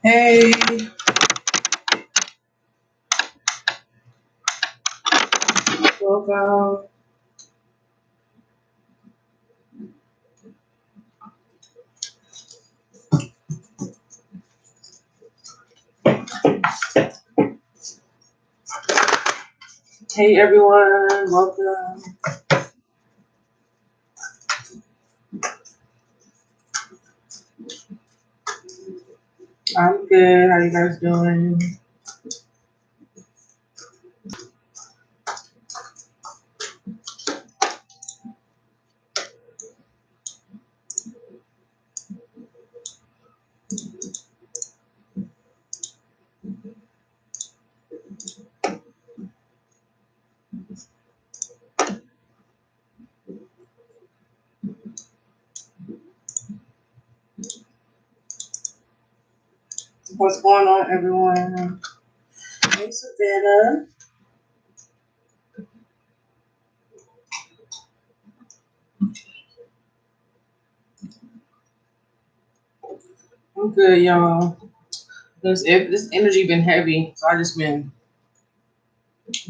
Hey, welcome. Hey, everyone. Welcome. I'm good. How you guys doing? What's going on, everyone? Hey, Savannah. I'm good, y'all. This energy been heavy, so I just been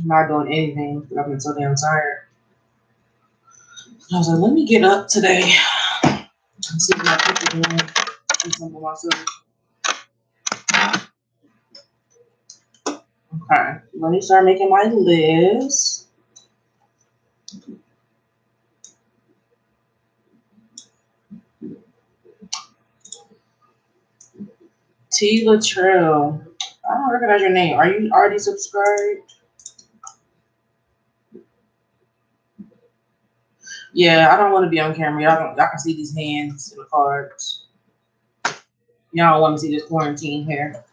not doing anything because I've been so damn tired. I was like, let me get up today and see what my people doing. Do something for myself. Okay, let me start making my list. T. Latrell. I don't recognize your name. Are you already subscribed? Yeah, I don't want to be on camera. Y'all can see these hands in the cards. Y'all don't want to see this quarantine here.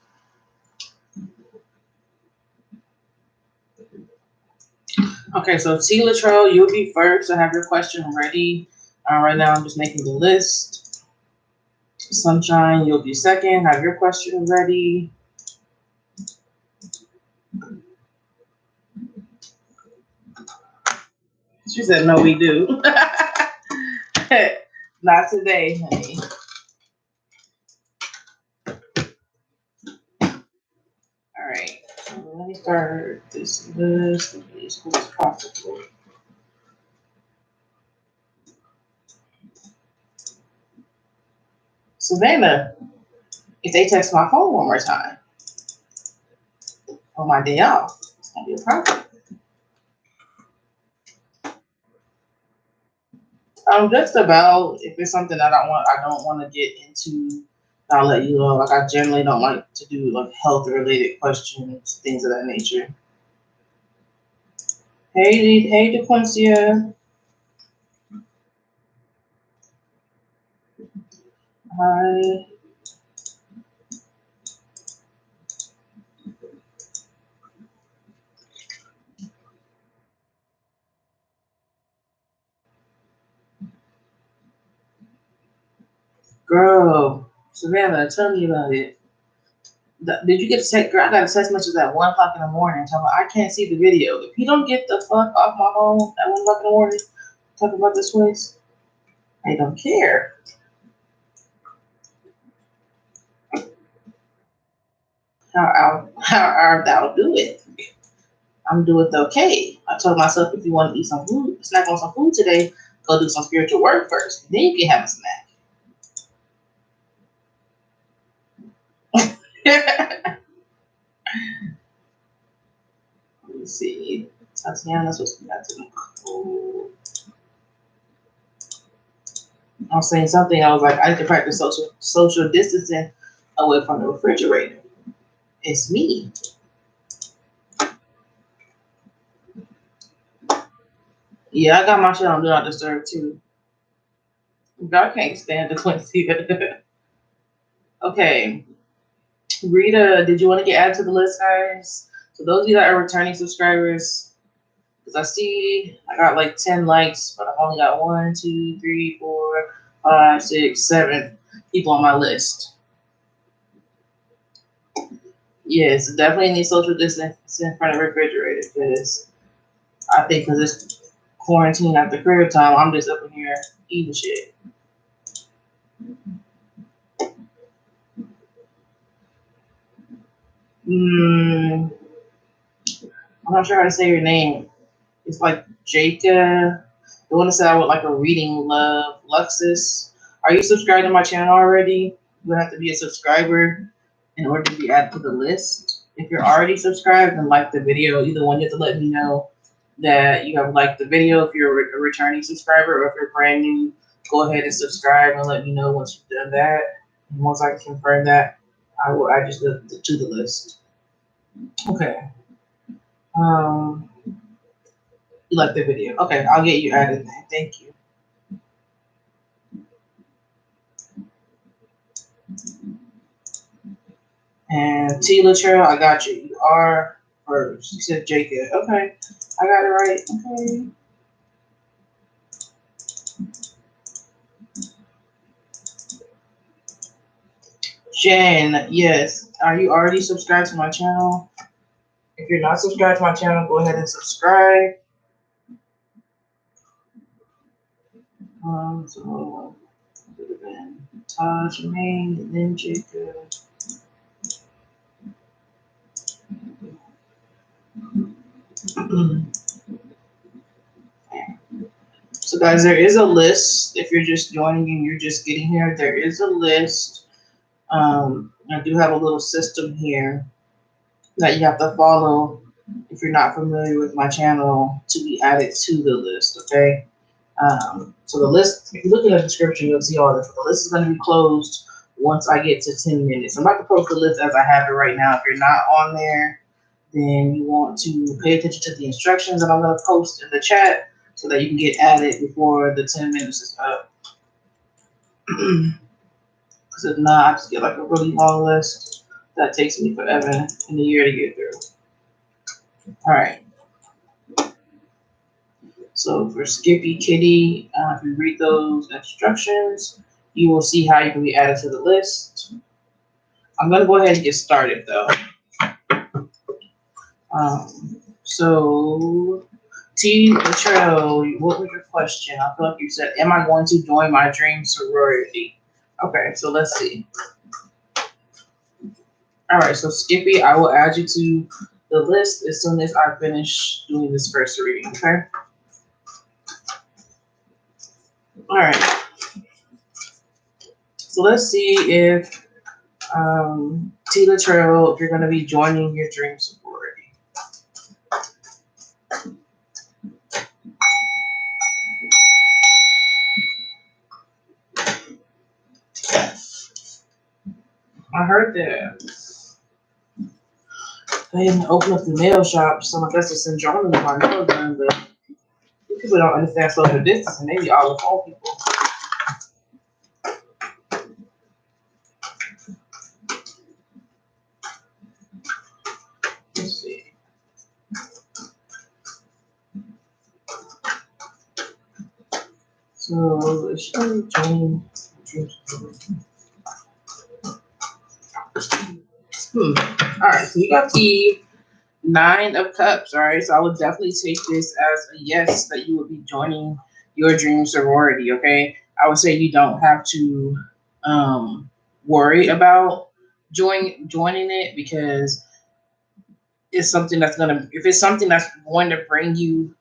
Okay, so T. Latrell, you'll be first. I have your question ready. Right now, I'm just making the list. Sunshine, you'll be second. Have your question ready. She said, no, we do. Not today, honey. All right, so let me start this list of these who's possible. Savannah, if they text my phone one more time on my day off, it's gonna be a problem. Just about if it's something that I don't want to get into, I'll let you know. Like I generally don't like to do like health related questions, things of that nature. Hey, DeQuincia. Hi, girl. Savannah, tell me about it. Did you get a text? Girl, I got a text message at 1 o'clock in the morning. Talking about I can't see the video. If you don't get the fuck off my phone at 1 o'clock in the morning, talking about this place, I don't care. How I'll do it. I'm doing okay. I told myself if you want to eat some food, snack on some food today, go do some spiritual work first. Then you can have a snack. Let me see. Tatiana's supposed to be back to the cold. I was saying something. I was like, I need to practice social distancing away from the refrigerator. It's me. Yeah, I got my shit on Do Not Disturb too. I can't stand the Quincy. Okay. Rita, did you want to get added to the list, guys? So those of you that are returning subscribers, because I see I got like 10 likes, but I've only got 1, 2, 3, 4, 5, 6, 7 people on my list. Yes, definitely need social distance in front of the refrigerator because I think because it's quarantine at the crib time, I'm just up in here eating shit. I'm not sure how to say your name. It's like Jacob. The one that said I would like a reading, love, Luxus. Are you subscribed to my channel already? You have to be a subscriber in order to be added to the list. If you're already subscribed and like the video, either one, you have to let me know that you have liked the video. If you're a returning subscriber or if you're brand new, go ahead and subscribe and let me know once you've done that. And once I confirm that, I will add you to the list. Okay. You like the video. Okay, I'll get you added then. Thank you. And T Latrell, I got you. You are first. You said Jacob. Okay. I got it right. Okay. Jen, yes. Are you already subscribed to my channel? If you're not subscribed to my channel, go ahead and subscribe. So it would have been Taj Main and then Jacob. So guys, there is a list. If you're just joining and you're just getting here, there is a list. I do have a little system here that you have to follow if you're not familiar with my channel to be added to the list, okay? So the list, if you look in the description, you'll see all this. The list is going to be closed once I get to 10 minutes. I'm about to post the list as I have it right now. If you're not on there, then you want to pay attention to the instructions that I'm going to post in the chat so that you can get added before the 10 minutes is up. Because if not, I just get like a really long list that takes me forever in a year to get through. All right. So for Skippy Kitty, if you read those instructions, you will see how you can be added to the list. I'm going to go ahead and get started though. So T. Latrell, what was your question? I feel like you said, am I going to join my dream sorority? Okay, so let's see. All right, so Skippy, I will add you to the list as soon as I finish doing this first reading, okay? All right. So let's see if T. Latrell, if you're going to be joining your dream sorority. I heard that they didn't open up the nail shop, so I guess it's syndrome in my nail gun, but people don't understand social distancing. They be all the phone people. Let's see. So it's showing dream. All right, so you got the 9 of Cups. All right, so I would definitely take this as a yes that you would be joining your dream sorority. Okay, I would say you don't have to worry about joining it because it's something that's gonna if it's something that's going to bring you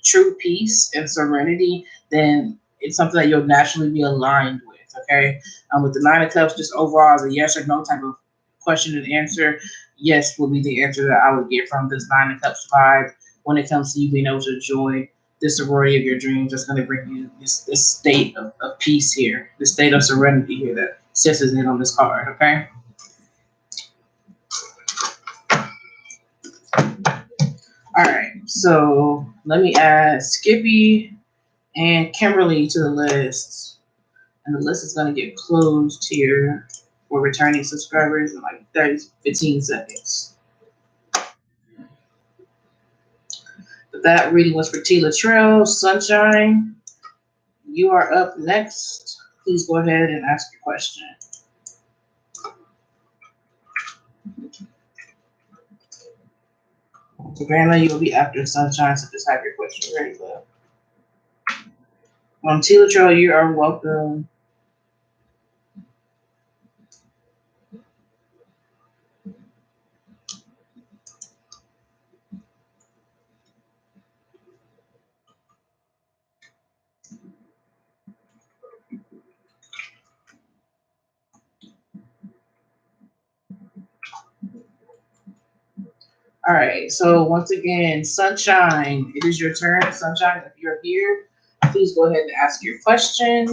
true peace and serenity, then it's something that you'll naturally be aligned with. Okay, with the 9 of Cups, just overall as a yes or no type of question and answer, yes will be the answer that I would get from this 9 of Cups vibe when it comes to you being able to join this sorority of your dreams. That's going to bring you this state of peace here, this state of serenity here that sits in on this card. Okay. All right, so let me add Skippy and Kimberly to the list. And the list is going to get closed here for returning subscribers in like 15 seconds. But that reading was for T. Latrell. Sunshine, you are up next. Please go ahead and ask your question. Savannah, you'll be after Sunshine, so just have your question ready, love. T. Latrell, you are welcome. All right. So once again, Sunshine, it is your turn. Sunshine, if you're here, please go ahead and ask your question.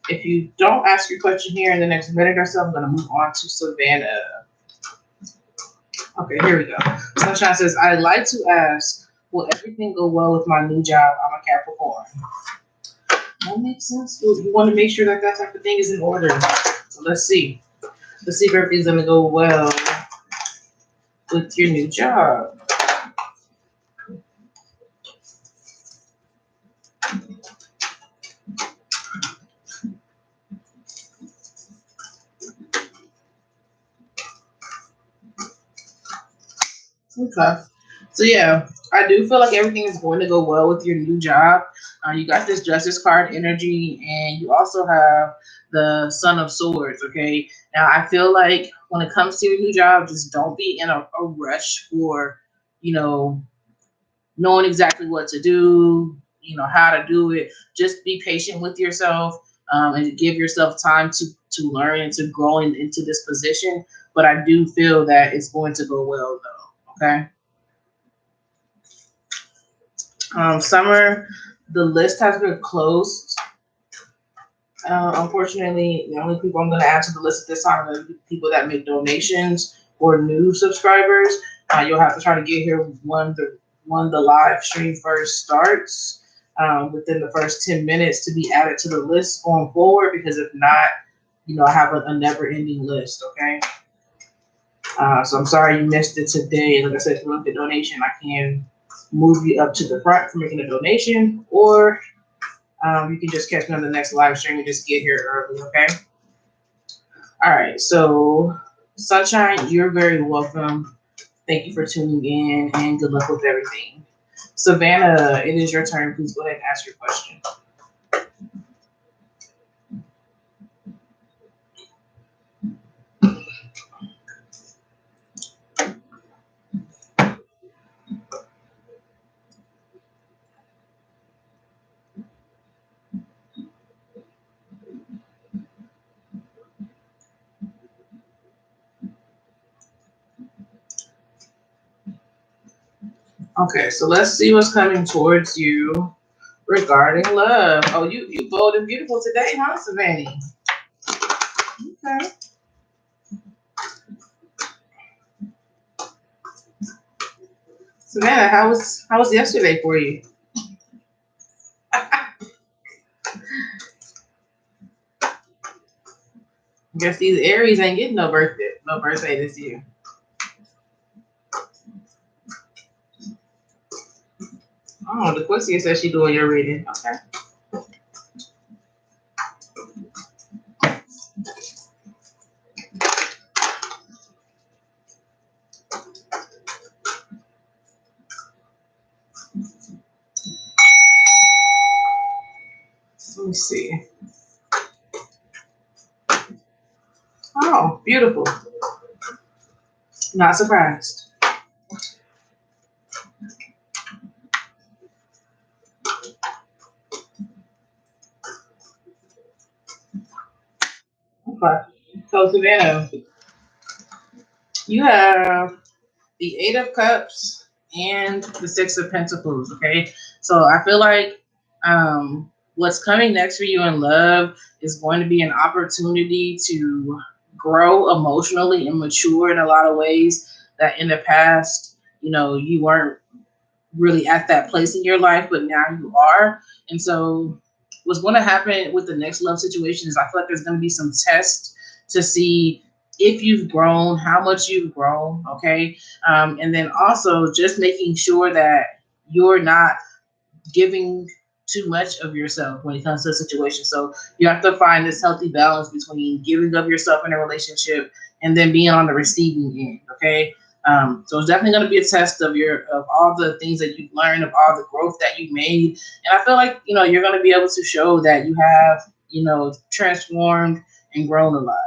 If you don't ask your question here in the next minute or so, I'm going to move on to Savannah. Okay, here we go. Sunshine says, I'd like to ask, will everything go well with my new job? I'm a Capricorn. That makes sense. You want to make sure that that type of thing is in order. So let's see. Let's see if everything's going to go well with your new job. Okay. So yeah, I do feel like everything is going to go well with your new job. You got this Justice card energy, and you also have the Son of Swords. Okay. Now I feel like when it comes to your new job, just don't be in a rush for, you know, knowing exactly what to do, how to do it. Just be patient with yourself, and give yourself time to learn and to grow into this position. But I do feel that it's going to go well though. Okay. Summer, the list has been closed. Unfortunately, the only people I'm going to add to the list at this time are the people that make donations or new subscribers. You'll have to try to get here when the live stream first starts, within the first 10 minutes to be added to the list going forward. Because if not, I have a never-ending list. Okay. So I'm sorry you missed it today. Like I said, if you want the donation, I can move you up to the front for making a donation, or you can just catch me on the next live stream and just get here early, okay? All right, so Sunshine, you're very welcome. Thank you for tuning in, and good luck with everything. Savannah, it is your turn. Please go ahead and ask your question. Okay, so let's see what's coming towards you regarding love. Oh, you bold and beautiful today, huh, Savannah? Okay. Savannah, how was yesterday for you? Guess these Aries ain't getting no birthday this year. Oh, the Quixia says she doing your reading. Okay. Let me see. Oh, beautiful. Not surprised. Okay. So Savannah, you have the Eight of Cups and the Six of Pentacles. Okay. So I feel like what's coming next for you in love is going to be an opportunity to grow emotionally and mature in a lot of ways that in the past, you weren't really at that place in your life, but now you are. And so what's going to happen with the next love situation is I feel like there's going to be some tests to see if you've grown, how much you've grown. Okay. And then also just making sure that you're not giving too much of yourself when it comes to a situation. So you have to find this healthy balance between giving of yourself in a relationship and then being on the receiving end. Okay. So it's definitely going to be a test of all the things that you've learned, of all the growth that you've made. And I feel like, you're going to be able to show that you have, transformed and grown a lot.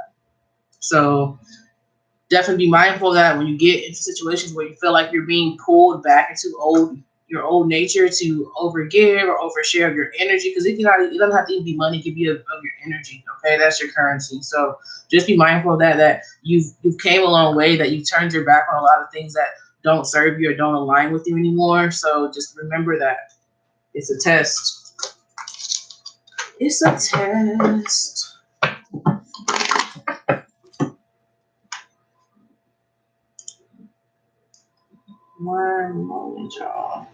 So definitely be mindful of that when you get into situations where you feel like you're being pulled back into your old nature to overgive or overshare of your energy. Because it doesn't have to even be money, it could be of your energy. Okay, that's your currency. So just be mindful of that you've came a long way, that you've turned your back on a lot of things that don't serve you or don't align with you anymore. So just remember that it's a test. It's a test. One moment, y'all.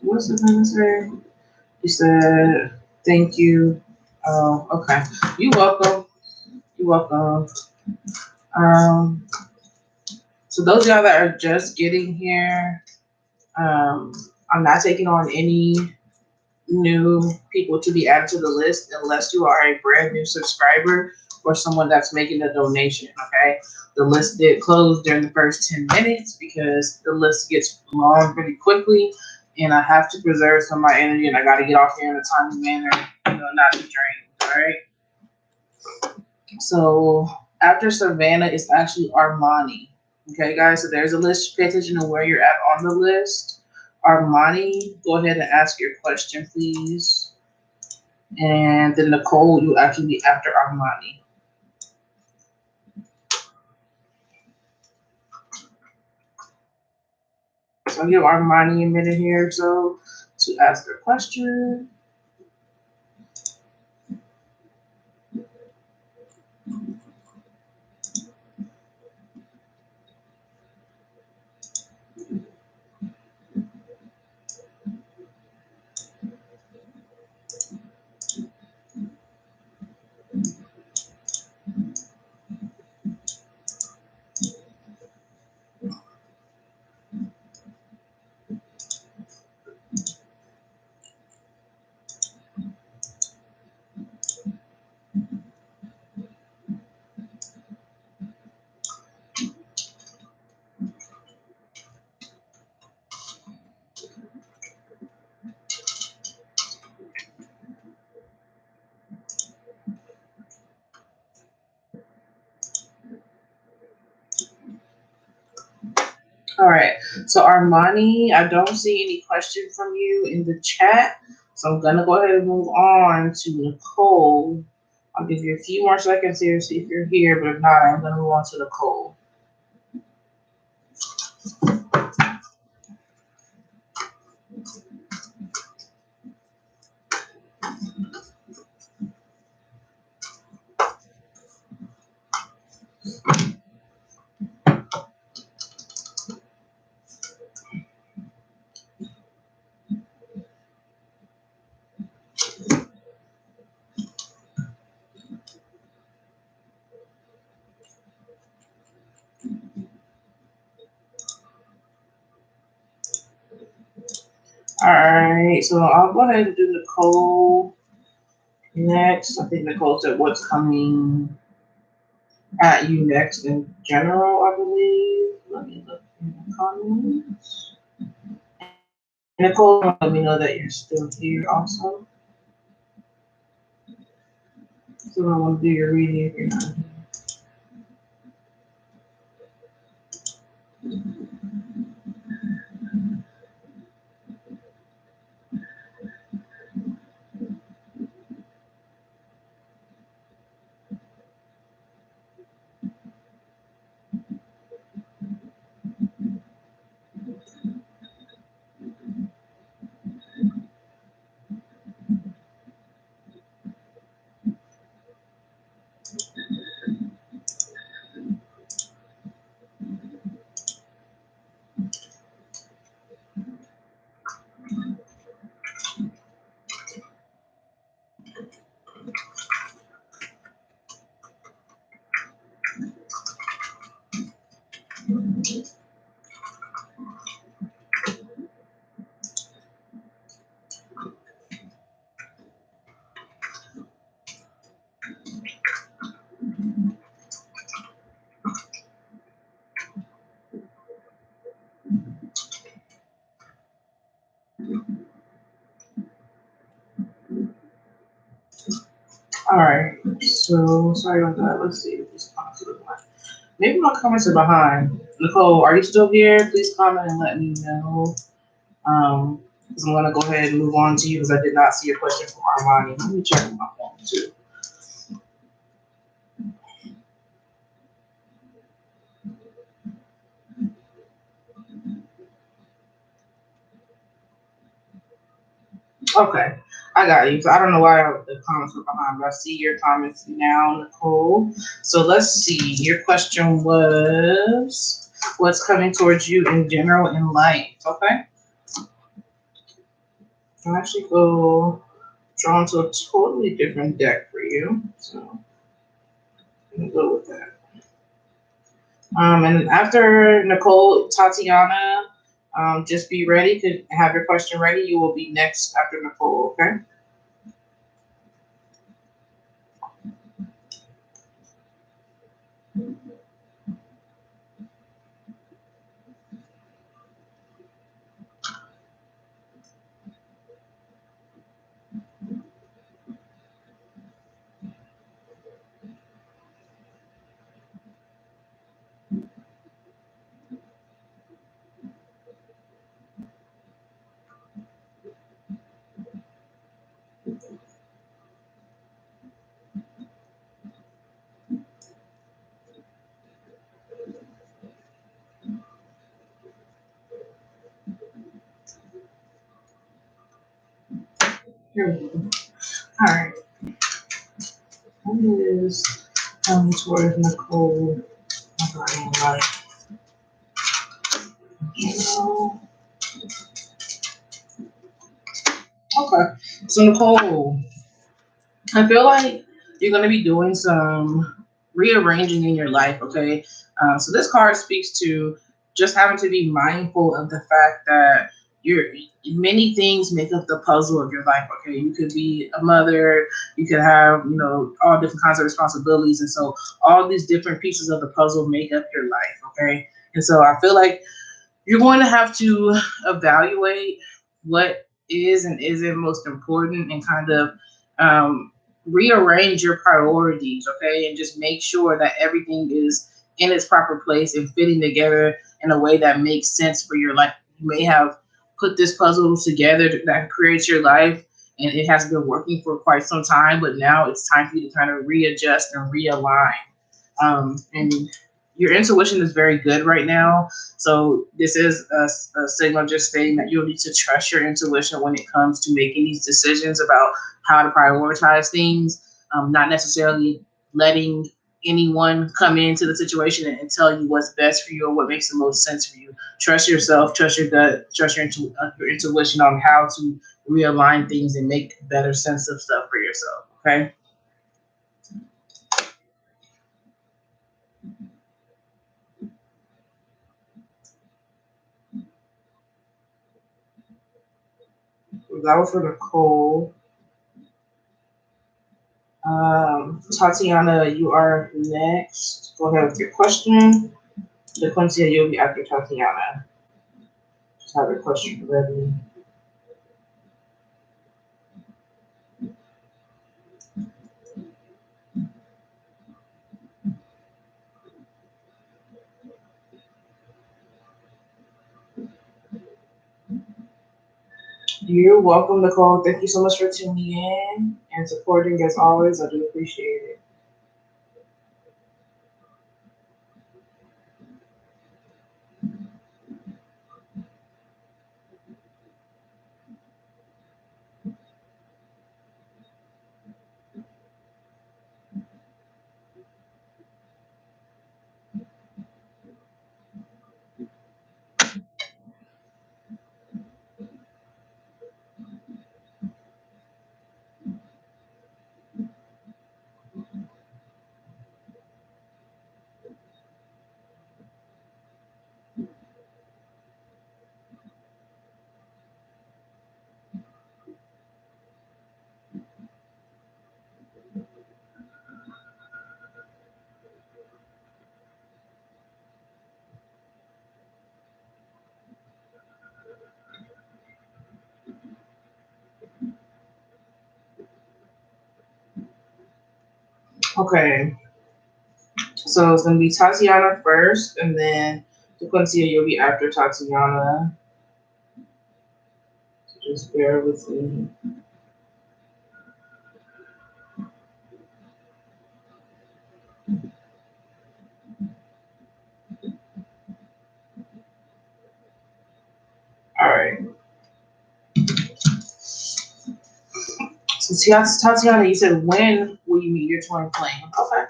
What's the gonna say? You said thank you. Oh, okay. You welcome. You welcome. Um, so those of y'all that are just getting here, I'm not taking on any new people to be added to the list unless you are a brand new subscriber or someone that's making a donation. Okay, the list did close during the first 10 minutes because the list gets long pretty quickly, and I have to preserve some of my energy, and I got to get off here in a timely manner, not be drained. All right. So after Savannah is actually Armani. Okay, guys. So there's a list. Pay attention to where you're at on the list. Armani, go ahead and ask your question, please. And then Nicole, you actually be after Armani. So I'll give Armani a minute here or so to ask their question. All right. So Armani, I don't see any question from you in the chat. So I'm gonna go ahead and move on to Nicole. I'll give you a few more seconds here to see if you're here, but if not, I'm gonna move on to Nicole. All right. So I'll go ahead and do Nicole next. I think Nicole said what's coming at you next in general, I believe. Let me look in the comments. Nicole, let me know that you're still here also. So I want to do your reading if you're not here. Alright, so sorry about that. Let's see what these comments look like. Maybe my comments are behind. Nicole, are you still here? Please comment and let me know. Because I'm gonna go ahead and move on to you because I did not see a question from Armani. Let me check on my phone too. Okay, I got you. So I don't know why the comments were behind, but I see your comments now, Nicole. So let's see. Your question was what's coming towards you in general in life. Okay. I'll actually go draw into a totally different deck for you. So I'm gonna go with that. And after Nicole, Tatiana, just be ready to have your question ready. You will be next after Nicole, okay? Here we go. All right. What is coming towards Nicole regarding life? Okay. So Nicole, I feel like you're going to be doing some rearranging in your life, okay? So this card speaks to just having to be mindful of the fact that you're many things make up the puzzle of your life, okay? You could be a mother, you could have, all different kinds of responsibilities. And so all these different pieces of the puzzle make up your life, okay? And so I feel like you're going to have to evaluate what is and isn't most important and kind of rearrange your priorities, okay? And just make sure that everything is in its proper place and fitting together in a way that makes sense for your life. You may have put this puzzle together that creates your life and it has been working for quite some time, but now it's time for you to kind of readjust and realign. And your intuition is very good right now. So this is a signal just stating that you'll need to trust your intuition when it comes to making these decisions about how to prioritize things, not necessarily letting anyone come into the situation and tell you what's best for you or what makes the most sense for you. Trust yourself, trust your gut, trust your intuition on how to realign things and make better sense of stuff for yourself. Okay. That was for Nicole. Tatiana, you are next. Go ahead with your question. DeQuincy, you'll be after Tatiana. Just have your question ready. You're welcome, Nicole. Thank you so much for tuning in and supporting as always. I do appreciate it. Okay, so it's gonna be Tatiana first, and then DeQuincy, you'll be after Tatiana. So just bear with me. All right. So Tatiana, you said when will you meet your twin flame? Okay,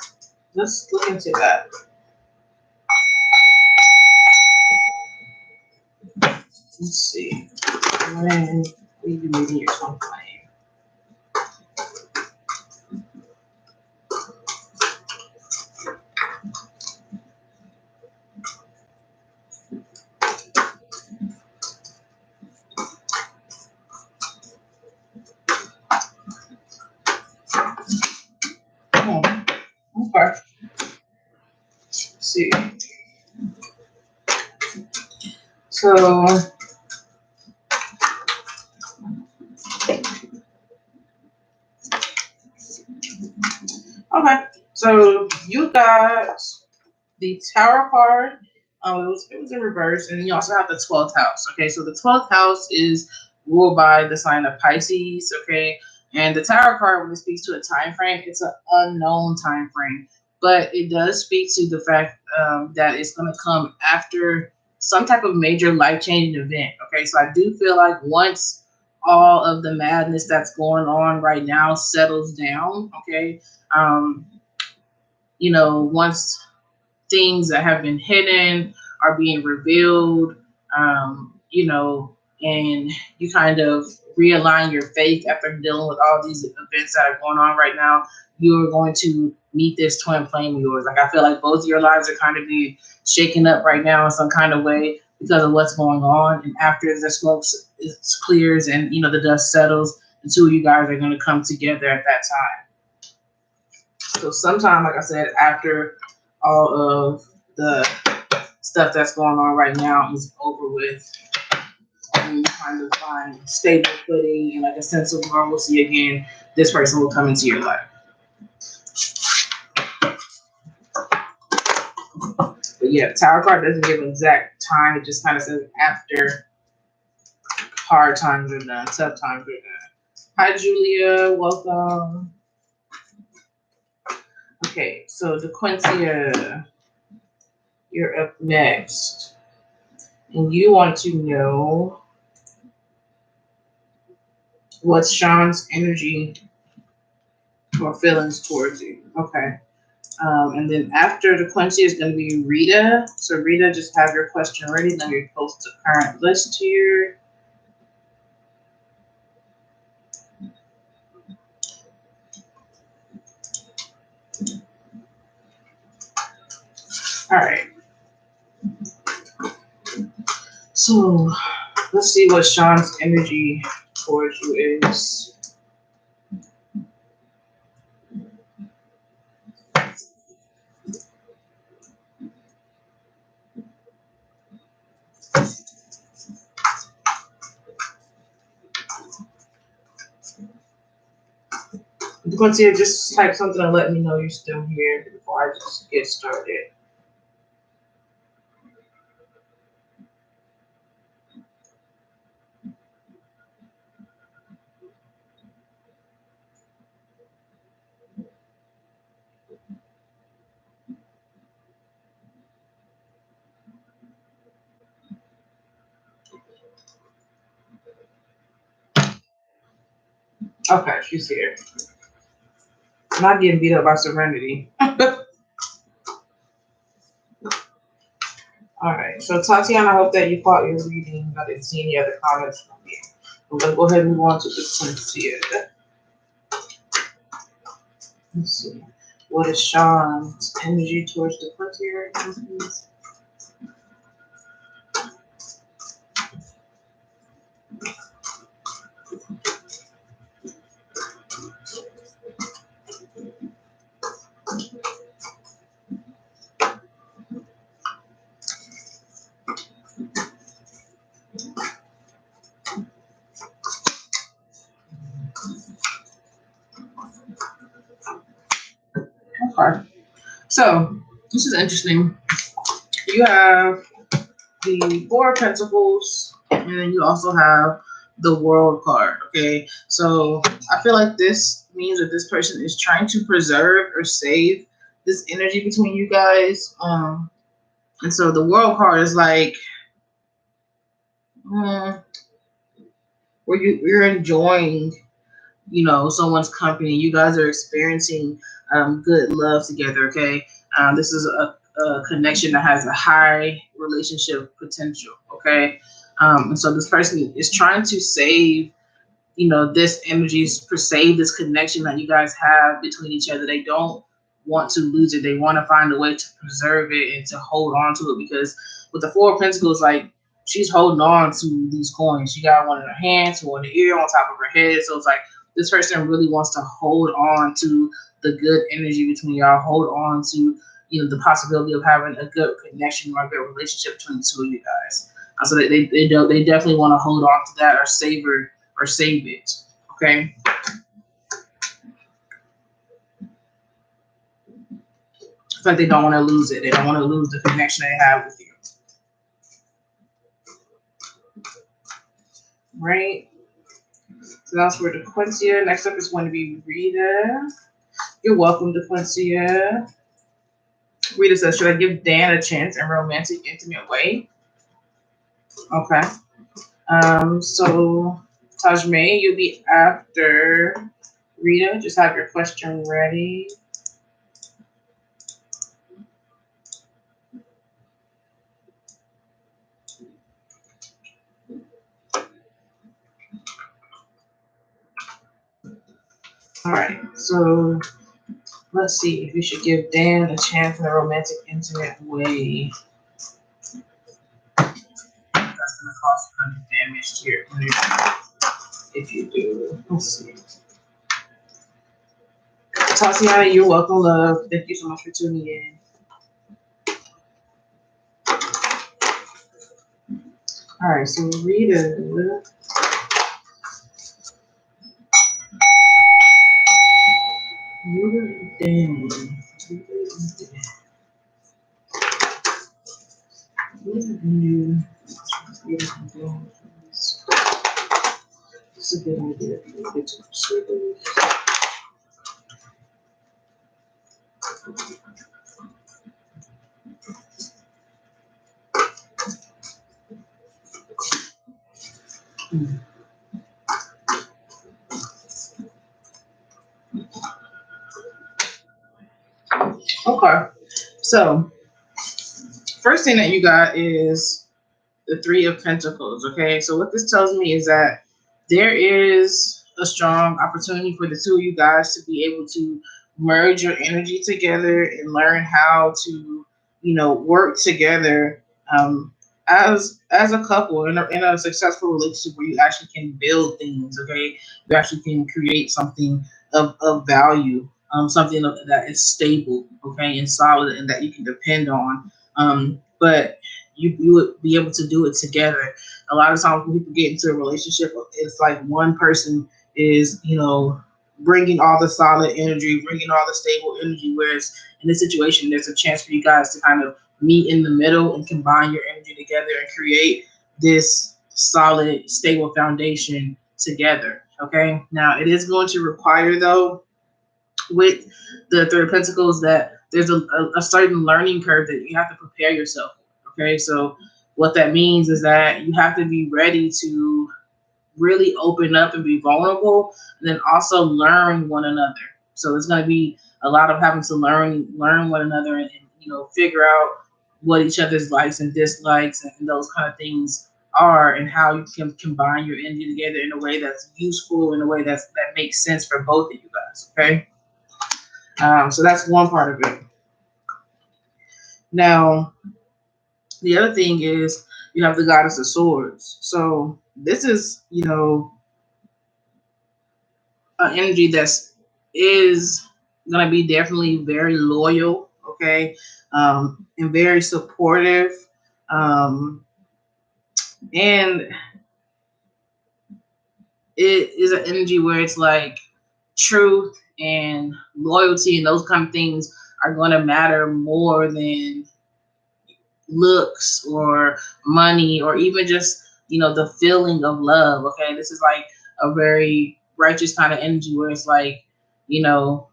let's look into that. Let's see. When will you meet your twin flame? Hmm. Okay. Let's see. So okay. So you got the Tower card. It was in reverse, and then you also have the 12th house. Okay, so the 12th house is ruled by the sign of Pisces. Okay, and the Tower card, when it speaks to a time frame, it's an unknown time frame, but it does speak to the fact that it's going to come after some type of major life changing event. Okay, so I do feel like once all of the madness that's going on right now settles down, okay, um, once things that have been hidden are being revealed, and you kind of realign your faith after dealing with all these events that are going on right now. You are going to meet this twin flame of yours. Like, I feel like both of your lives are kind of being shaken up right now in some kind of way because of what's going on. And after the smoke clears and the dust settles, the two of you guys are going to come together at that time. So sometime, like I said, after all of the stuff that's going on right now is over with, and you kind of find stable footing and like a sense of normalcy again, this person will come into your life. But yeah, the Tower card doesn't give an exact time. It just kind of says after hard times are done, tough times are done. Hi, Julia. Welcome. Okay, so DeQuincy, you're up next. And you want to know what's Sean's energy or feelings towards you. Okay. And then after the Quincy is going to be Rita. So Rita, just have your question ready. Let me post the current list here. All right. So let's see what Sean's energy towards you is. Quincy, just type something and let me know you're still here before I just get started. Okay, she's here. I'm not getting beat up by Serenity. All right, so Tatiana, I hope that you caught your reading. I didn't see any other comments from you. I'm gonna go ahead and move on to the Quincy. Let's see. What is Sean's energy towards the Quincy right now, please? Okay. So this is interesting. You have the Four of Pentacles, and then you also have the World card. Okay, so I feel like this means that this person is trying to preserve or save this energy between you guys. And so the World card is like, mm, where you're enjoying, someone's company. You guys are experiencing good love together. Okay, this is a connection that has a high relationship potential. Okay, and so this person is trying to save, this energy, per se, this connection that you guys have between each other. They don't want to lose it. They want to find a way to preserve it and to hold on to it, because with the Four of Pentacles, like, she's holding on to these coins. She got one in her hand, two in the ear, on top of her head. So it's like this person really wants to hold on to the good energy between y'all, hold on to, the possibility of having a good connection or a good relationship between the two of you guys. So they definitely want to hold on to that, or savor or save it. Okay. It's like they don't want to lose it. They don't want to lose the connection they have with you. Right? So that's for DeQuincia. Next up is going to be Rita. You're welcome, DeQuincia. Rita says, should I give Dan a chance in romantic, intimate way? Okay. So Tajme, you'll be after Rita. Just have your question ready. All right. So let's see if you should give Dan a chance in a romantic, intimate way. That's going to cause kind of damage to your energy if you do. Let's see. Tatiana, you're welcome, love. Thank you so much for tuning in. All right, so Rita. Rita and Dan. Rita and you. Rita and Dan. This is a good idea if you get to pursue this. Okay, so first thing that you got is the Three of Pentacles. Okay, so what this tells me is that there is a strong opportunity for the two of you guys to be able to merge your energy together and learn how to, work together, as a couple in a successful relationship where you actually can build things. Okay, you actually can create something of value, something that is stable, okay, and solid, and that you can depend on. But you would be able to do it together. A lot of times when people get into a relationship, it's like one person is, bringing all the solid energy, bringing all the stable energy, whereas in this situation, there's a chance for you guys to kind of meet in the middle and combine your energy together and create this solid, stable foundation together. Okay. Now, it is going to require, though, with the Three of Pentacles, that there's a certain learning curve that you have to prepare yourself for. Okay. So, what that means is that you have to be ready to really open up and be vulnerable, and then also learn one another. So it's going to be a lot of having to learn one another, and figure out what each other's likes and dislikes and those kind of things are, and how you can combine your energy together in a way that's useful, in a way that makes sense for both of you guys. Okay, so that's one part of it. Now, the other thing is you have the Goddess of Swords. So this is, an energy is gonna be definitely very loyal, okay, and very supportive, um, and it is an energy where it's like truth and loyalty and those kind of things are going to matter more than looks or money or even just, the feeling of love. Okay, this is like a very righteous kind of energy where it's like, you know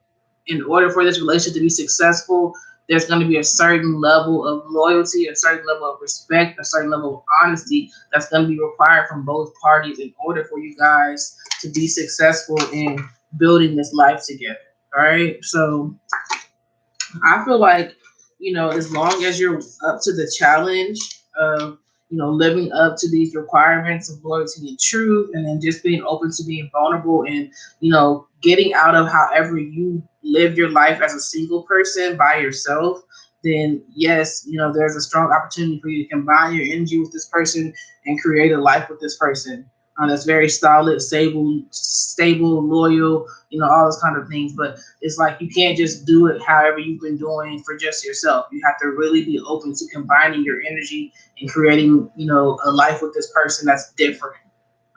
in order for this relationship to be successful, there's going to be a certain level of loyalty, a certain level of respect, a certain level of honesty that's going to be required from both parties in order for you guys to be successful in building this life together. All right, so I feel like, as long as you're up to the challenge of, living up to these requirements of loyalty and truth, and then just being open to being vulnerable and, getting out of however you live your life as a single person by yourself, then yes, there's a strong opportunity for you to combine your energy with this person and create a life with this person. That's very solid, stable, loyal, all those kind of things. But it's like you can't just do it however you've been doing for just yourself. You have to really be open to combining your energy and creating, a life with this person that's different.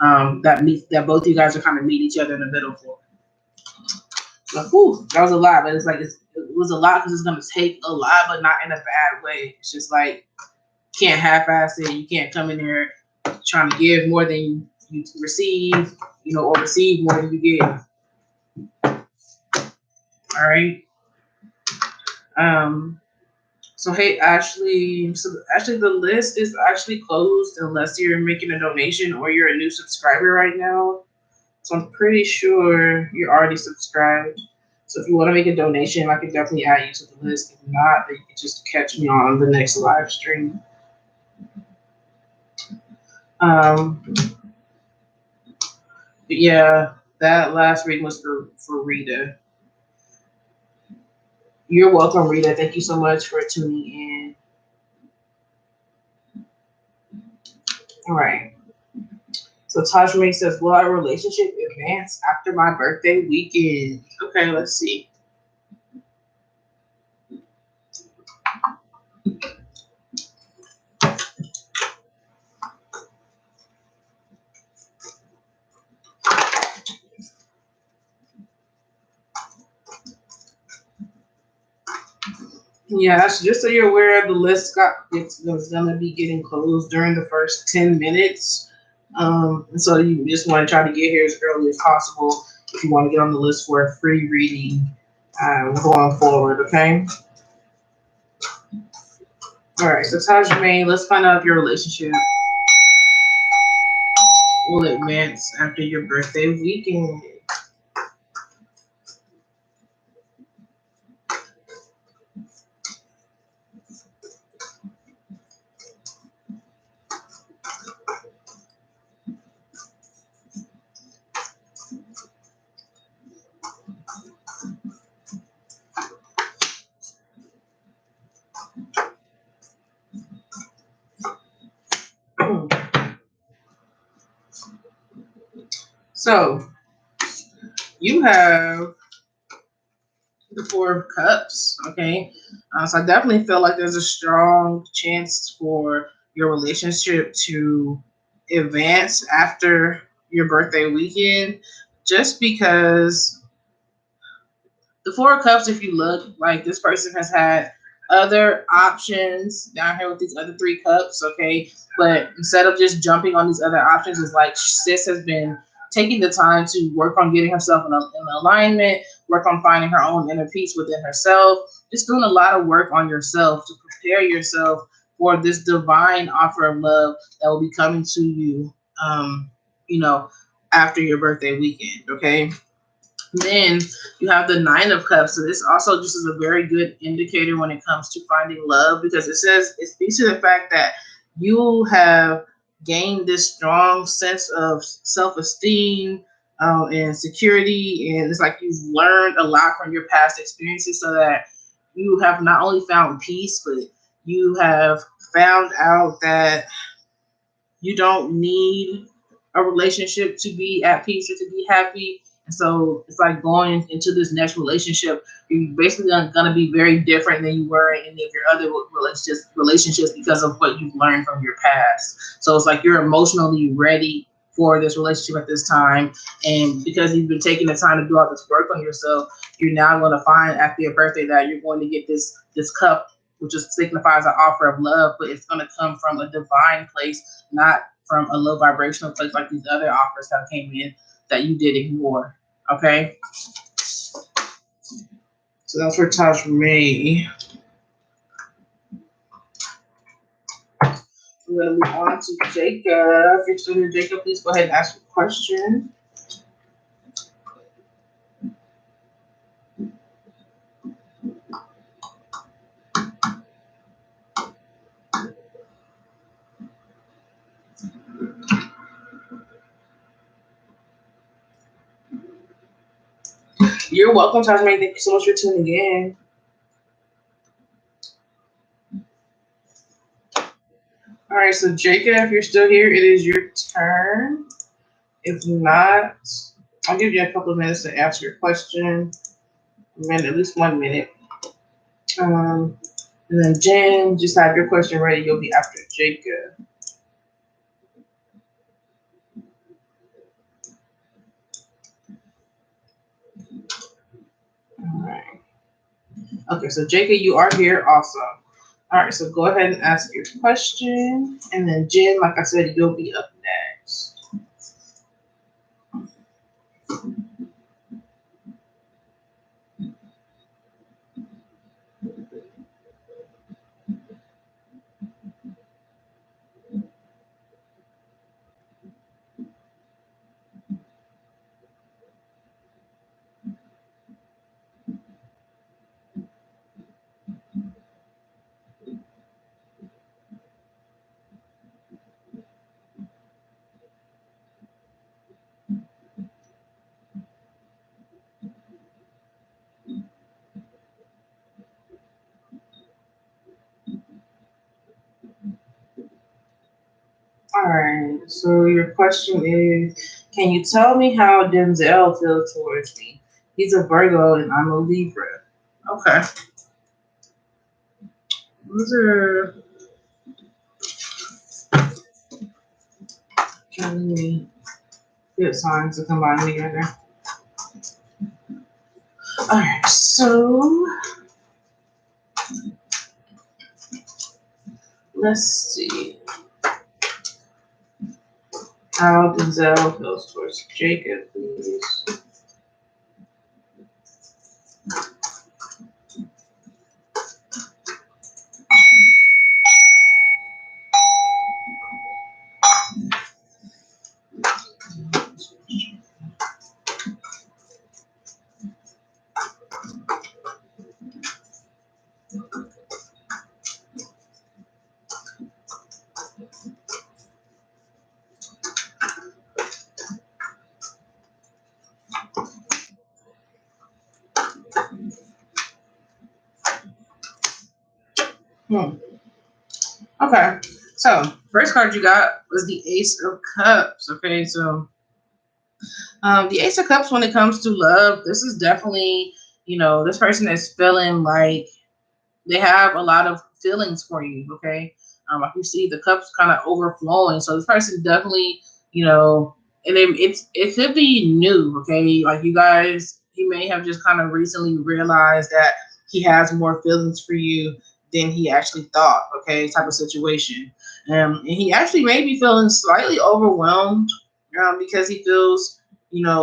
That both of you guys are kind of meet each other in the middle for. Like, whew, that was a lot, but it's like it was a lot because it's gonna take a lot, but not in a bad way. It's just like can't half-ass it. You can't come in there trying to give more than you receive, or receive more than you give. All right. So hey, Ashley. So actually, the list is actually closed unless you're making a donation or you're a new subscriber right now. So I'm pretty sure you're already subscribed. So if you want to make a donation, I can definitely add you to the list. If not, then you can just catch me on the next live stream. But yeah, that last reading was for Rita. You're welcome, Rita. Thank you so much for tuning in. All right. So Tajma says, will our relationship advance after my birthday weekend? Okay, let's see. Yeah, so just so you're aware, the list is going to be getting closed during the first 10 minutes. And so you just want to try to get here as early as possible if you want to get on the list for a free reading going forward, okay? All right, so Tajma, let's find out if your relationship will advance after your birthday weekend. So you have the Four of Cups, okay? So I definitely feel like there's a strong chance for your relationship to advance after your birthday weekend, just because the Four of Cups, if you look, like this person has had other options down here with these other three cups, okay? But instead of just jumping on these other options, it's like sis has been taking the time to work on getting herself in alignment, work on finding her own inner peace within herself, just doing a lot of work on yourself to prepare yourself for this divine offer of love that will be coming to you, you know, after your birthday weekend, okay? Then you have the Nine of Cups. So this also just is a very good indicator when it comes to finding love, because it speaks to the fact that you have gained this strong sense of self-esteem and security, and it's like you've learned a lot from your past experiences, so that you have not only found peace, but you have found out that you don't need a relationship to be at peace or to be happy. And so it's like going into this next relationship, you're basically going to be very different than you were in any of your other relationships because of what you've learned from your past. So it's like you're emotionally ready for this relationship at this time. And because you've been taking the time to do all this work on yourself, you're now going to find after your birthday that you're going to get this cup, which just signifies an offer of love, but it's going to come from a divine place, not from a low vibrational place like these other offers that came in that you did ignore. Okay, so that's for Taj May. We're going to move on to Jacob. If you're still here, Jacob, please go ahead and ask your question. You're welcome, Taj May. Thank you so much for tuning in. All right, so Jacob, if you're still here, it is your turn. If not, I'll give you a couple of minutes to answer your question. A minute, at least 1 minute. And then Jen, just have your question ready. You'll be after Jacob. All right. Okay, so Jacob, you are here also. All right, so go ahead and ask your question. And then Jen, like I said, you'll be up next. All right, so your question is, can you tell me how Denzel feels towards me? He's a Virgo and I'm a Libra. Okay. Those are really good signs to combine together. All right, so let's see how Denzel feels towards Jacob, please. Okay, so first card you got was the Ace of Cups. Okay, so the Ace of Cups, when it comes to love, this is definitely, this person is feeling like they have a lot of feelings for you. Okay, like you see the cups kind of overflowing, so this person definitely, and it could be new. Okay, like you guys, he may have just kind of recently realized that he has more feelings for you than he actually thought. Okay, type of situation, and he actually may be feeling slightly overwhelmed, because he feels,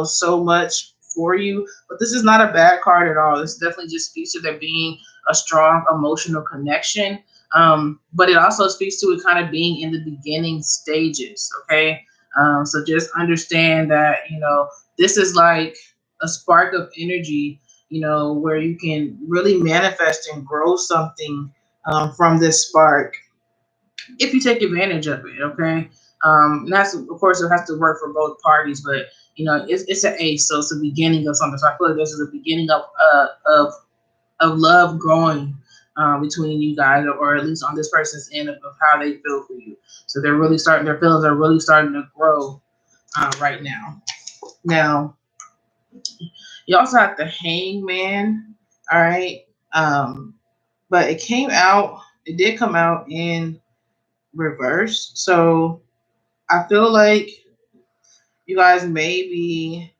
so much for you. But this is not a bad card at all. This definitely just speaks to there being a strong emotional connection. But it also speaks to it kind of being in the beginning stages. Okay. So just understand that, this is like a spark of energy, where you can really manifest and grow something from this spark if you take advantage of it. Okay. And that's, of course, it has to work for both parties, but it's an ace, so it's the beginning of something. So I feel like this is the beginning of love growing between you guys, or at least on this person's end of how they feel for you. So their feelings are really starting to grow right now. Now, you also have the Hangman, all right? But it did come out in reverse. So I feel like You guys may be,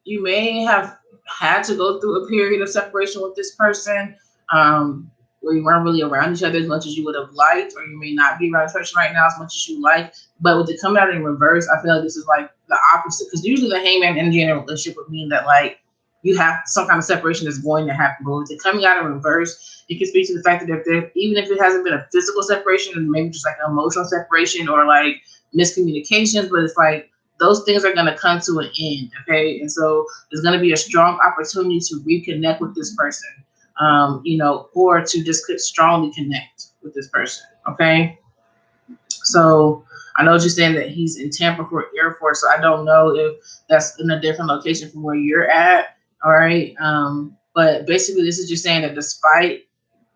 you may have had to go through a period of separation with this person, where you weren't really around each other as much as you would have liked, or you may not be around this person right now as much as you like. But with it coming out in reverse, I feel like this is like the opposite, because usually the hangman energy in a relationship would mean that like you have some kind of separation that's going to happen. But with it coming out in reverse, it can speak to the fact that if there, even if it hasn't been a physical separation and maybe just like an emotional separation or like miscommunications, but it's like those things are going to come to an end, okay? And so there's going to be a strong opportunity to reconnect with this person, or to just strongly connect with this person, okay? So I know you're saying that he's in Tampa for Air Force, so I don't know if that's in a different location from where you're at, all right? But basically, this is just saying that despite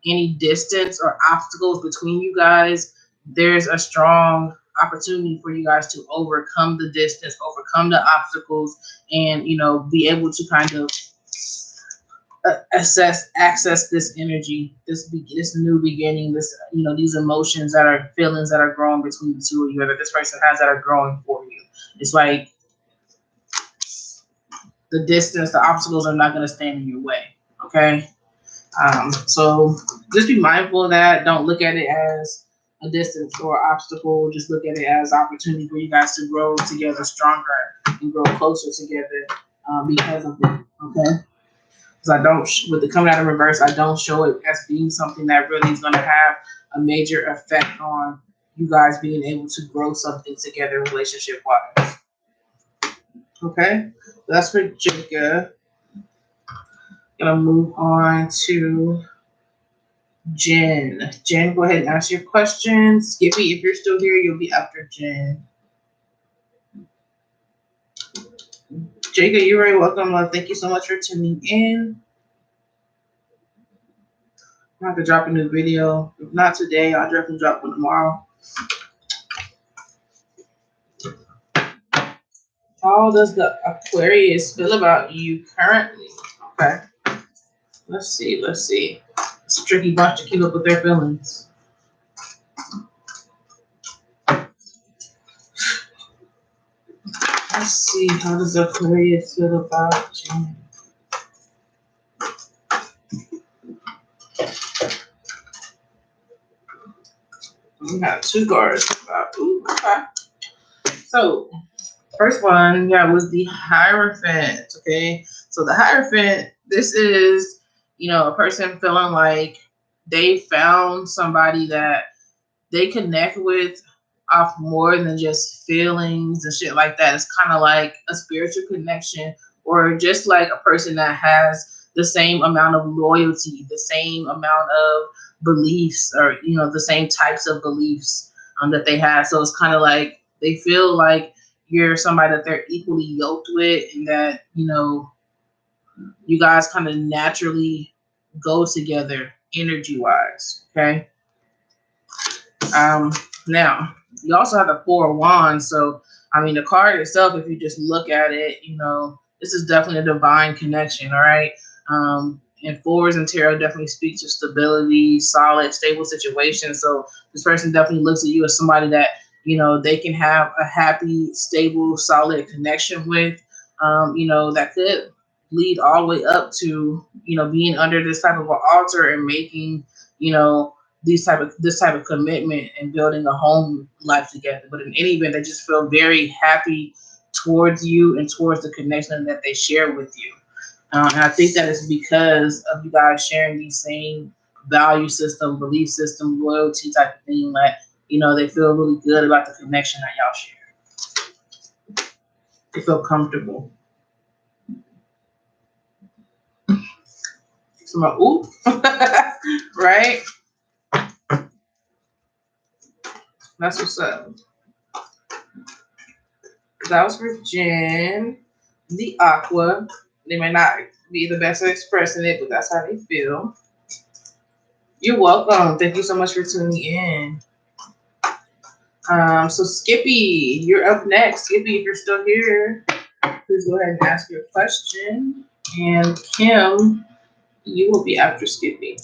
any distance or obstacles between you guys, there's a strong opportunity for you guys to overcome the distance, overcome the obstacles, and be able to kind of access this energy, this new beginning, this these emotions that are feelings that are growing between the two of you, or that this person has that are growing for you. It's like the distance, the obstacles are not going to stand in your way. Okay. So just be mindful of that. Don't look at it as a distance or obstacle. Just look at it as opportunity for you guys to grow together stronger and grow closer together, because of it. Okay. Because I don't, with the coming out in reverse, I don't show it as being something that really is going to have a major effect on you guys being able to grow something together relationship wise. Okay. So that's for Jacob. Gonna move on to Jen. Jen, go ahead and ask your questions. Skippy, if you're still here, you'll be after Jen. Jacob, you're very welcome, love. Thank you so much for tuning in. I'll have to drop a new video. If not today, I'll definitely drop one tomorrow. How does the Aquarius feel about you currently? Okay. Let's see. It's a tricky bunch to keep up with their feelings. Let's see. How does the Aquarius feel about Jen? We got two cards. Ooh, okay. So, first one, yeah, was the Hierophant. Okay. So, the Hierophant, this is, a person feeling like they found somebody that they connect with off more than just feelings and shit like that. It's kind of like a spiritual connection, or just like a person that has the same amount of loyalty, the same amount of beliefs, or the same types of beliefs that they have. So it's kind of like they feel like you're somebody that they're equally yoked with, and that you guys kind of naturally go together energy wise. Okay. Um, Now, you also have the Four of Wands. So, I mean, the card itself, if you just look at it, this is definitely a divine connection, all right? And fours and tarot definitely speak to stability, solid, stable situations. So, this person definitely looks at you as somebody that, they can have a happy, stable, solid connection with, that could lead all the way up to, being under this type of an altar and making, you know, this type of commitment and building a home life together. But in any event, they just feel very happy towards you and towards the connection that they share with you. And I think that is because of you guys sharing these same value system, belief system, loyalty type of thing. That they feel really good about the connection that y'all share. They feel comfortable. So my oop, right? That's what's up. That was for Jen. The Aqua. They may not be the best at expressing it, but that's how they feel. You're welcome. Thank you so much for tuning in. So Skippy, you're up next. Skippy, if you're still here, please go ahead and ask your question. And Kim, you will be after Skippy.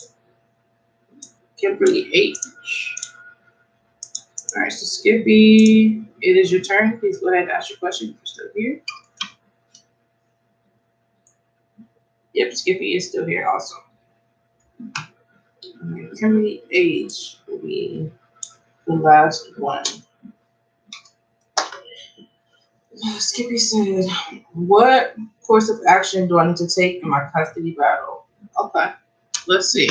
Kimberly H. All right, so Skippy, it is your turn. Please go ahead and ask your question if you're still here. Yep, Skippy is still here also. Kimberly H will be the last one. Skippy said, what course of action do I need to take in my custody battle? Okay, let's see.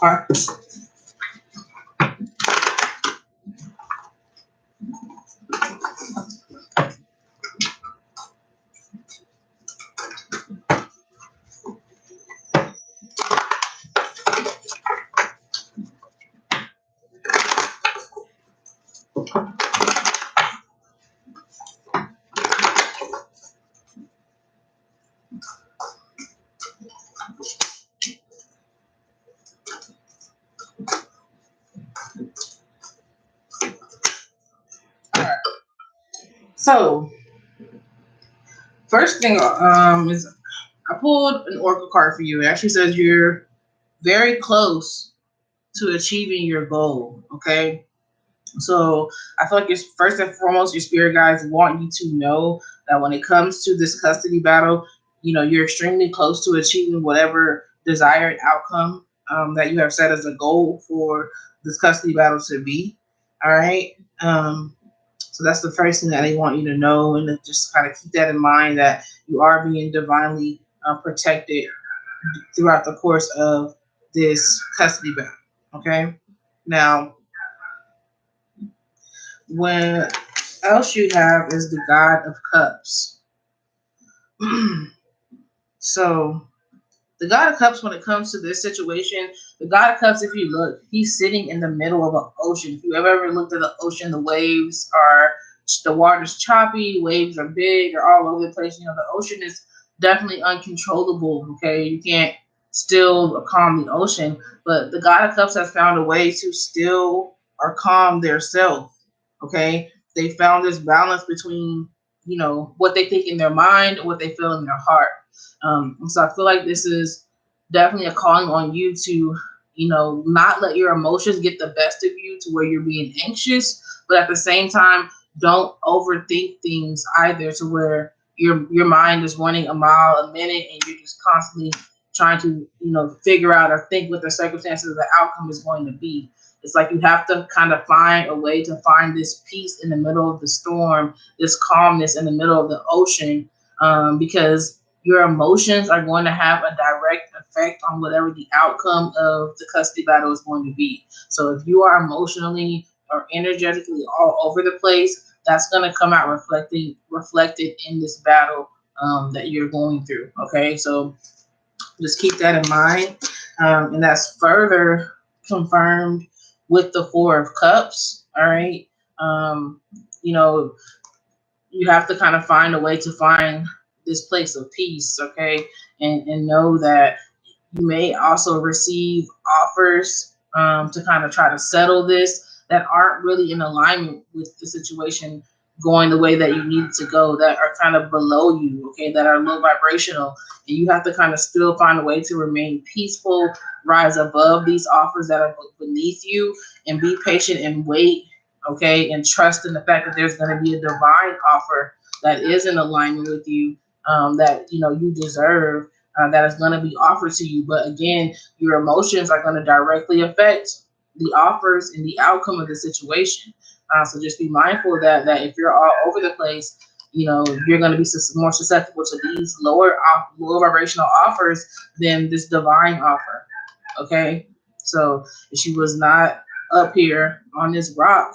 Okay. So, first thing is I pulled an oracle card for you. It actually says you're very close to achieving your goal. Okay, so I feel like it's first and foremost your spirit guides want you to know that when it comes to this custody battle, you know you're extremely close to achieving whatever desired outcome that you have set as a goal for this custody battle to be. All right. So that's the first thing that they want you to know, and to just kind of keep that in mind that you are being divinely protected throughout the course of this custody battle. Okay. Now, what else you have is the God of Cups. So the God of Cups, when it comes to this situation, the God of Cups, if you look, he's sitting in the middle of an ocean. If you ever looked at the ocean, the water's choppy, waves are big, they're all over the place. You know, the ocean is definitely uncontrollable. Okay, you can't still calm the ocean, but the God of Cups has found a way to still or calm their self. Okay, they found this balance between what they think in their mind and what they feel in their heart. So I feel like this is definitely a calling on you to, not let your emotions get the best of you to where you're being anxious, but at the same time, don't overthink things either to where your mind is running a mile a minute and you're just constantly trying to, figure out or think what the circumstances of the outcome is going to be. It's like you have to kind of find a way to find this peace in the middle of the storm, this calmness in the middle of the ocean, because your emotions are going to have a direct effect on whatever the outcome of the custody battle is going to be. So if you are emotionally or energetically all over the place, that's going to come out reflected in this battle that you're going through. Okay, so just keep that in mind, and that's further confirmed with the Four of Cups. All right, um, you know you have to kind of find a way to find this place of peace, okay? And know that you may also receive offers to kind of try to settle this that aren't really in alignment with the situation going the way that you need it to go, that are kind of below you, okay, that are low vibrational. And you have to kind of still find a way to remain peaceful, rise above these offers that are beneath you, and be patient and wait, okay, and trust in the fact that there's going to be a divine offer that is in alignment with you, that you deserve, that is going to be offered to you. But again, your emotions are going to directly affect the offers and the outcome of the situation. So just be mindful of that. That if you're all over the place, you're going to be more susceptible to these lower vibrational offers than this divine offer. Okay, so if she was not up here on this rock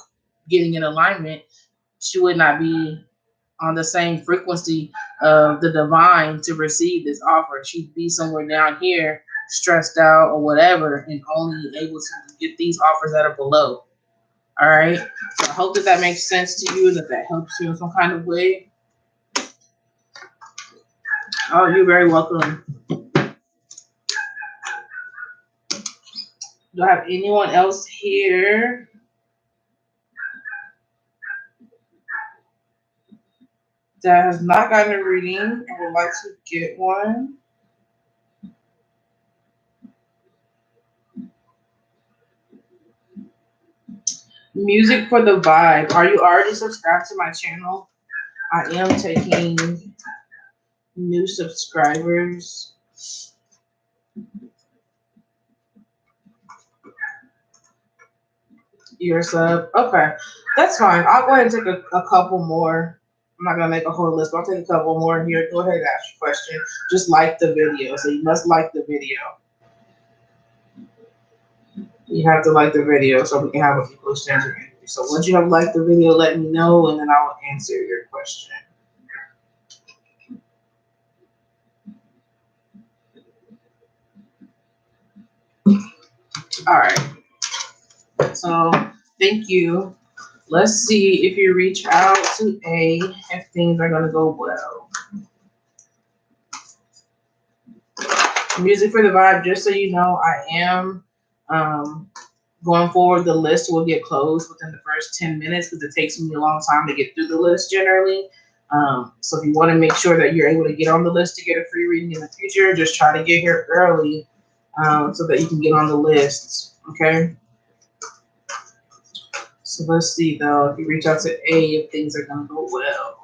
getting in alignment, she would not be on the same frequency of the divine to receive this offer. She'd be somewhere down here stressed out or whatever, and only able to get these offers that are below. All right. So I hope that makes sense to you, that helps you in some kind of way. Oh, you're very welcome. Do I have anyone else here that has not gotten a reading and would like to get one? Music for the vibe. Are you already subscribed to my channel? I am taking new subscribers. Your sub. Okay, that's fine. I'll go ahead and take a couple more. I'm not gonna make a whole list, but I'll take a couple more here. Go ahead and ask your question. Just like the video. So you must like the video. You have to like the video so we can have a equal exchange of energy. So once you have liked the video, let me know, and then I will answer your question. All right. So thank you. Let's see if you reach out to A, if things are gonna go well. Music for the vibe. Just so you know, I am going forward. The list will get closed within the first 10 minutes because it takes me a long time to get through the list generally. So if you want to make sure that you're able to get on the list to get a free reading in the future, just try to get here early so that you can get on the list. Okay. So let's see though, if you reach out to A, if things are gonna go well.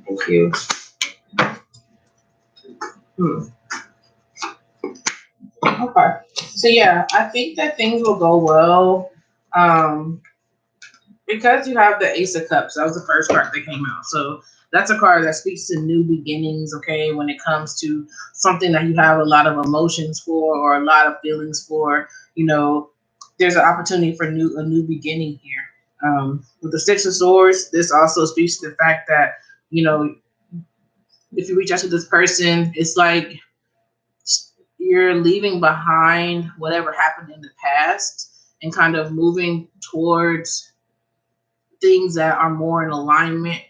Thank you. Okay. So yeah, I think that things will go well. Because you have the Ace of Cups, that was the first card that came out. So that's a card that speaks to new beginnings, okay, when it comes to something that you have a lot of emotions for or a lot of feelings for. There's an opportunity for a new beginning here. With the Six of Swords, this also speaks to the fact that, if you reach out to this person, it's like you're leaving behind whatever happened in the past and kind of moving towards things that are more in alignment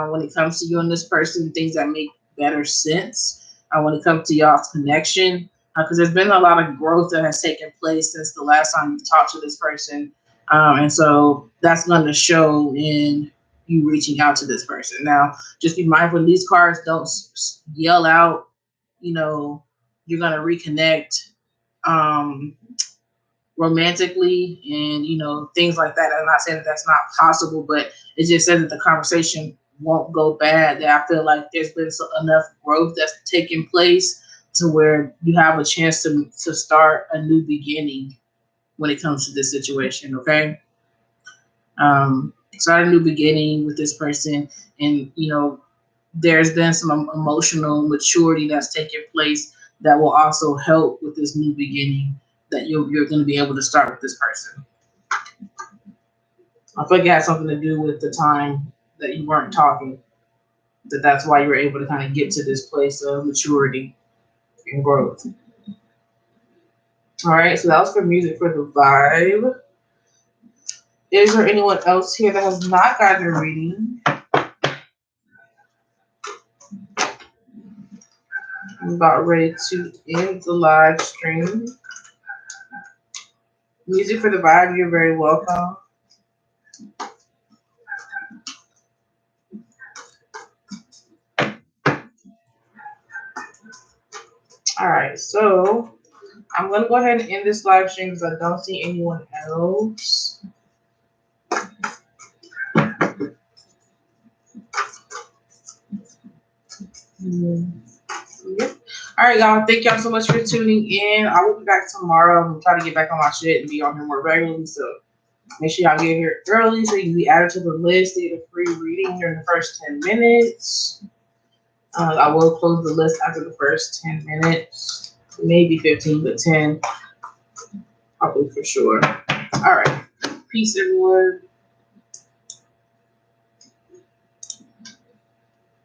when it comes to you and this person, things that make better sense when it comes to y'all's connection. Because there's been a lot of growth that has taken place since the last time you talked to this person. And so that's going to show in you reaching out to this person. Now, just be mindful, these cards don't yell out, you're going to reconnect romantically and things like that. I'm not saying that that's not possible, but it just says that the conversation won't go bad. That I feel like there's been enough growth that's taken place to where you have a chance to start a new beginning when it comes to this situation. Okay. Start a new beginning with this person, and there's been some emotional maturity that's taken place that will also help with this new beginning that you're going to be able to start with this person. I feel like it has something to do with the time that you weren't talking, that's why you were able to kind of get to this place of maturity and growth. All right, so that was for music for the vibe. Is there anyone else here that has not gotten a reading? I'm about ready to end the live stream. Music for the vibe, you're very welcome. All right, so I'm going to go ahead and end this live stream because I don't see anyone else. Yep. All right, y'all. Thank y'all so much for tuning in. I will be back tomorrow. I'm going to try to get back on my shit and be on here more regularly. So make sure y'all get here early so you can be added to the list to get a free reading during the first 10 minutes. I will close the list after the first 10 minutes. Maybe 15, but 10. Probably for sure. All right. Peace, everyone.